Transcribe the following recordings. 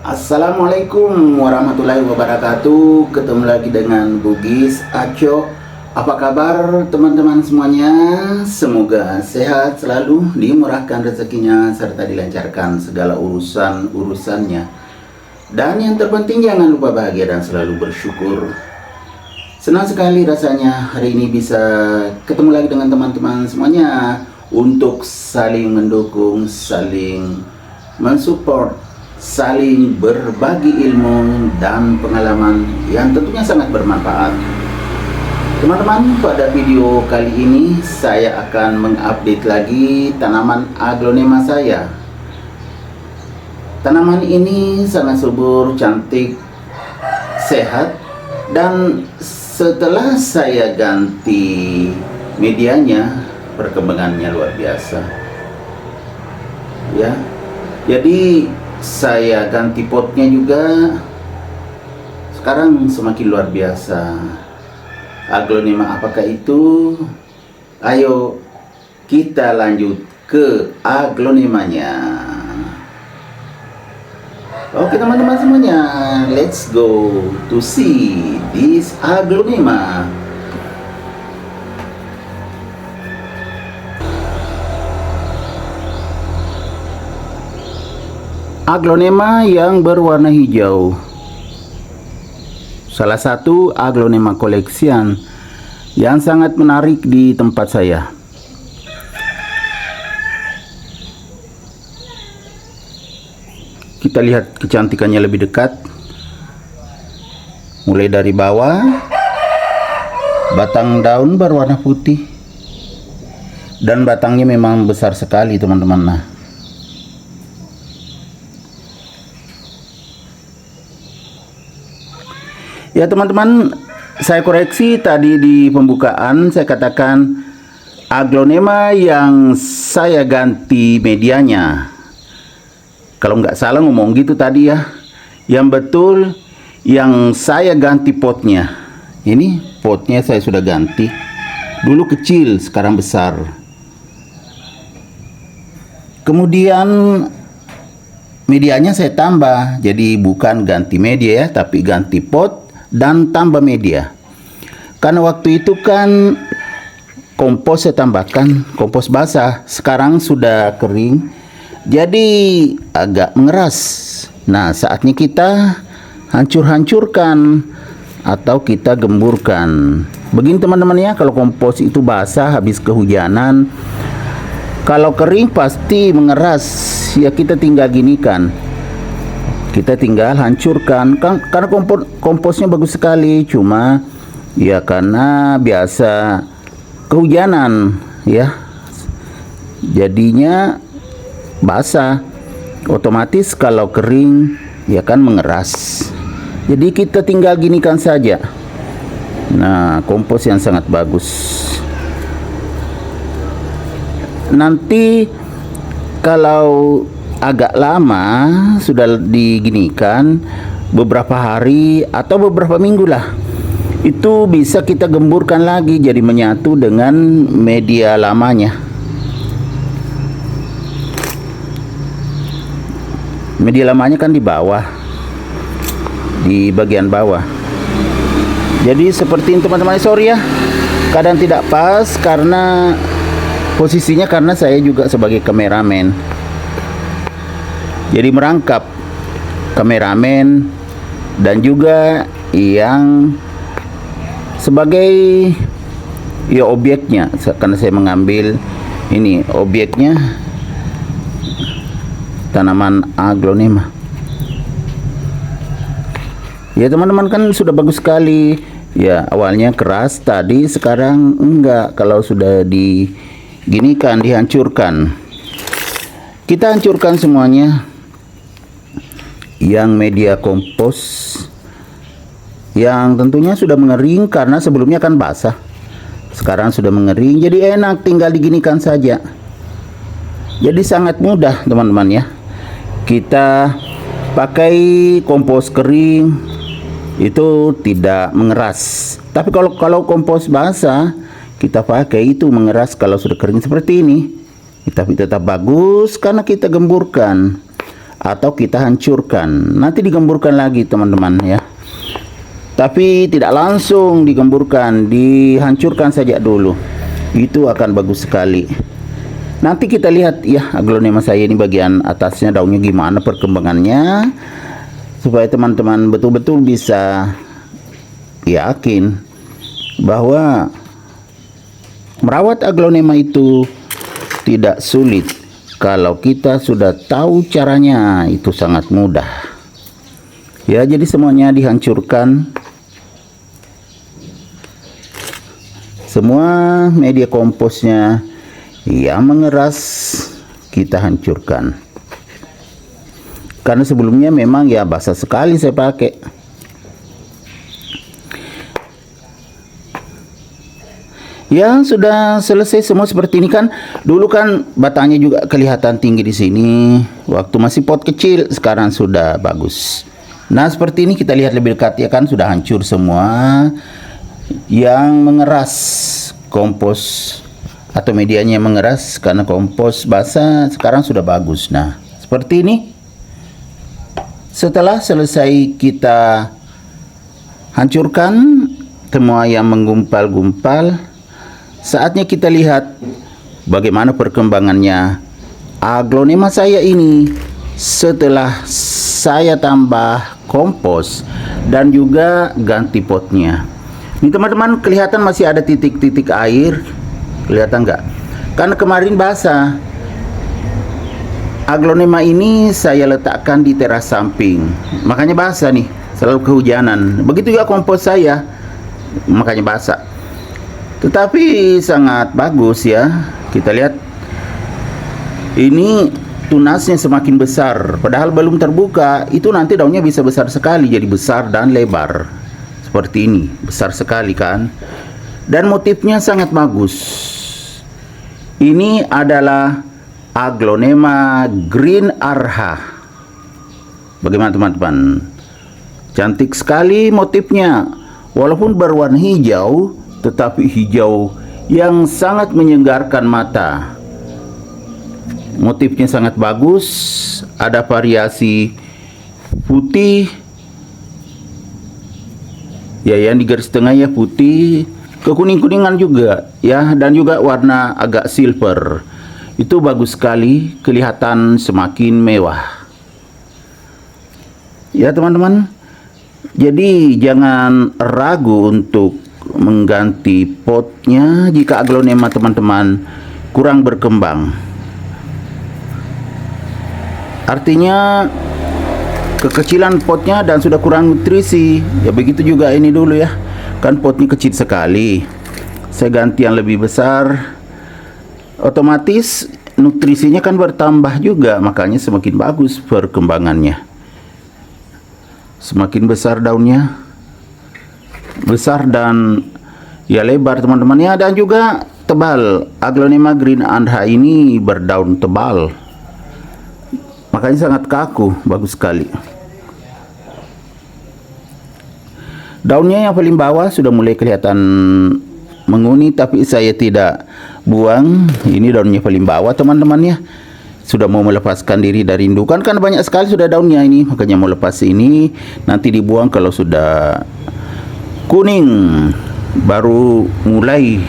Assalamualaikum warahmatullahi wabarakatuh. Ketemu lagi dengan Bugis Aco. Apa kabar teman-teman semuanya? Semoga sehat selalu, dimurahkan rezekinya, serta dilancarkan segala urusan-urusannya. Dan yang terpenting jangan lupa bahagia dan selalu bersyukur. Senang sekali rasanya hari ini bisa ketemu lagi dengan teman-teman semuanya untuk saling mendukung, saling mensupport, saling berbagi ilmu dan pengalaman yang tentunya sangat bermanfaat. Teman-teman, pada video kali ini saya akan mengupdate lagi tanaman aglonema saya. Tanaman ini sangat subur, cantik, sehat, dan setelah saya ganti medianya, perkembangannya luar biasa. Ya, jadi saya ganti potnya juga, sekarang semakin luar biasa. Aglonema apakah itu? Ayo kita lanjut ke aglonemanya. Oke teman-teman semuanya, let's go to see this aglonema. Aglonema yang berwarna hijau, salah satu aglonema koleksian yang sangat menarik di tempat saya. Kita lihat kecantikannya lebih dekat. Mulai dari bawah, batang daun berwarna putih, dan batangnya memang besar sekali teman-teman. Nah, ya teman-teman, saya koreksi tadi di pembukaan saya katakan aglonema yang saya ganti medianya. Kalau nggak salah ngomong gitu tadi ya. Yang betul yang saya ganti potnya. Ini potnya saya sudah ganti. Dulu kecil, sekarang besar. Kemudian medianya saya tambah. Jadi bukan ganti media ya, tapi ganti pot dan tambah media. Karena waktu itu kan kompos saya tambahkan, kompos basah. Sekarang sudah kering, jadi agak mengeras. Nah, saatnya kita hancur-hancurkan atau kita gemburkan. Begini teman-teman ya, kalau kompos itu basah habis kehujanan, kalau kering pasti mengeras. Ya kita tinggal ginikan, kita tinggal hancurkan. Karena komposnya bagus sekali, cuma ya karena biasa kehujanan ya, jadinya basah. Otomatis kalau kering ya kan mengeras. Jadi kita tinggal ginikan saja. Nah, kompos yang sangat bagus. Nanti kalau agak lama sudah diginikan, beberapa hari atau beberapa minggu lah, itu bisa kita gemburkan lagi jadi menyatu dengan media lamanya. Media lamanya kan di bawah, di bagian bawah. Jadi seperti ini teman-teman. Sorry ya, kadang tidak pas karena posisinya, karena saya juga sebagai kameramen. Jadi merangkap kameramen dan juga yang sebagai ya objeknya, karena saya mengambil ini objeknya tanaman aglonema. Ya teman-teman, kan sudah bagus sekali. Ya awalnya keras tadi, sekarang enggak. Kalau sudah diginikan, dihancurkan, kita hancurkan semuanya. Yang media kompos yang tentunya sudah mengering, karena sebelumnya kan basah, sekarang sudah mengering, jadi enak tinggal diginikan saja. Jadi sangat mudah teman-teman ya. Kita pakai kompos kering itu tidak mengeras. Tapi kalau kompos basah kita pakai itu mengeras kalau sudah kering seperti ini. Tapi tetap bagus karena kita gemburkan. atau kita hancurkan. Nanti digemburkan lagi teman-teman ya. Tapi tidak langsung digemburkan, dihancurkan saja dulu. Itu akan bagus sekali. Nanti kita lihat ya aglonema saya ini bagian atasnya daunnya gimana perkembangannya, supaya teman-teman betul-betul bisa yakin bahwa merawat aglonema itu tidak sulit. Kalau kita sudah tahu caranya, itu sangat mudah. Ya, jadi semuanya dihancurkan. Semua media komposnya yang mengeras kita hancurkan. Karena sebelumnya memang ya basah sekali saya pakai. Ya, sudah selesai semua seperti ini kan. Dulu kan batangnya juga kelihatan tinggi di sini waktu masih pot kecil, sekarang sudah bagus. Nah, seperti ini kita lihat lebih dekat ya kan, sudah hancur semua. Yang mengeras kompos atau medianya yang mengeras karena kompos basah sekarang sudah bagus. Nah, seperti ini. Setelah selesai kita hancurkan semua yang menggumpal-gumpal, saatnya kita lihat bagaimana perkembangannya aglonema saya ini setelah saya tambah kompos dan juga ganti potnya. Ini teman-teman, kelihatan masih ada titik-titik air, kelihatan nggak? Karena kemarin basah. Aglonema ini saya letakkan di teras samping, makanya basah nih, selalu kehujanan. Begitu juga kompos saya, makanya basah. Tetapi sangat bagus ya. Kita lihat ini tunasnya semakin besar, padahal belum terbuka. Itu nanti daunnya bisa besar sekali, jadi besar dan lebar seperti ini, besar sekali kan. Dan motifnya sangat bagus. Ini adalah aglonema green arha. Bagaimana teman-teman? Cantik sekali motifnya. Walaupun berwarna hijau, tetapi hijau yang sangat menyegarkan mata. Motifnya sangat bagus. Ada variasi putih. Ya, yang di garis tengahnya putih, kekuning-kuningan juga ya, dan juga warna agak silver. Itu bagus sekali, kelihatan semakin mewah. Ya teman-teman, jadi jangan ragu untuk mengganti potnya jika aglonema teman-teman kurang berkembang. Artinya kekecilan potnya dan sudah kurang nutrisi. Ya begitu juga ini dulu ya, kan potnya kecil sekali, saya ganti yang lebih besar, otomatis nutrisinya kan bertambah juga, makanya semakin bagus perkembangannya. Semakin besar daunnya, besar dan ya lebar teman-teman ya, dan juga tebal. Aglonema green arha ini berdaun tebal, makanya sangat kaku, bagus sekali. Daunnya yang paling bawah sudah mulai kelihatan menguning, tapi saya tidak buang. Ini daunnya paling bawah teman-teman ya, sudah mau melepaskan diri dari indukan, kan banyak sekali sudah daunnya ini, makanya mau lepas ini, nanti dibuang kalau sudah kuning, baru mulai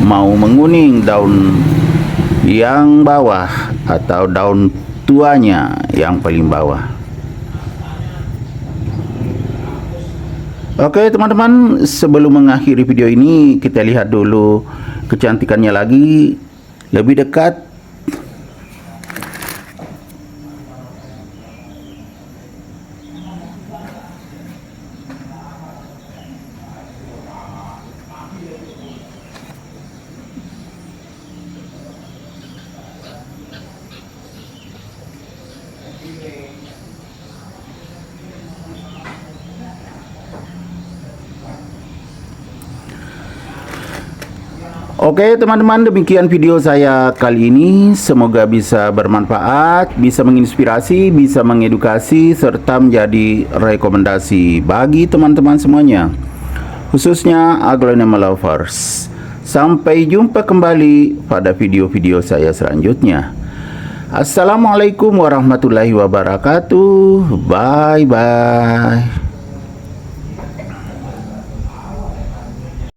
mau menguning daun yang bawah atau daun tuanya yang paling bawah. Oke teman-teman, sebelum mengakhiri video ini, kita lihat dulu kecantikannya lagi lebih dekat. Oke teman-teman, demikian video saya kali ini. Semoga bisa bermanfaat, bisa menginspirasi, bisa mengedukasi, serta menjadi rekomendasi bagi teman-teman semuanya, khususnya aglonema lovers. Sampai jumpa kembali pada video-video saya selanjutnya. Assalamualaikum warahmatullahi wabarakatuh. Bye bye.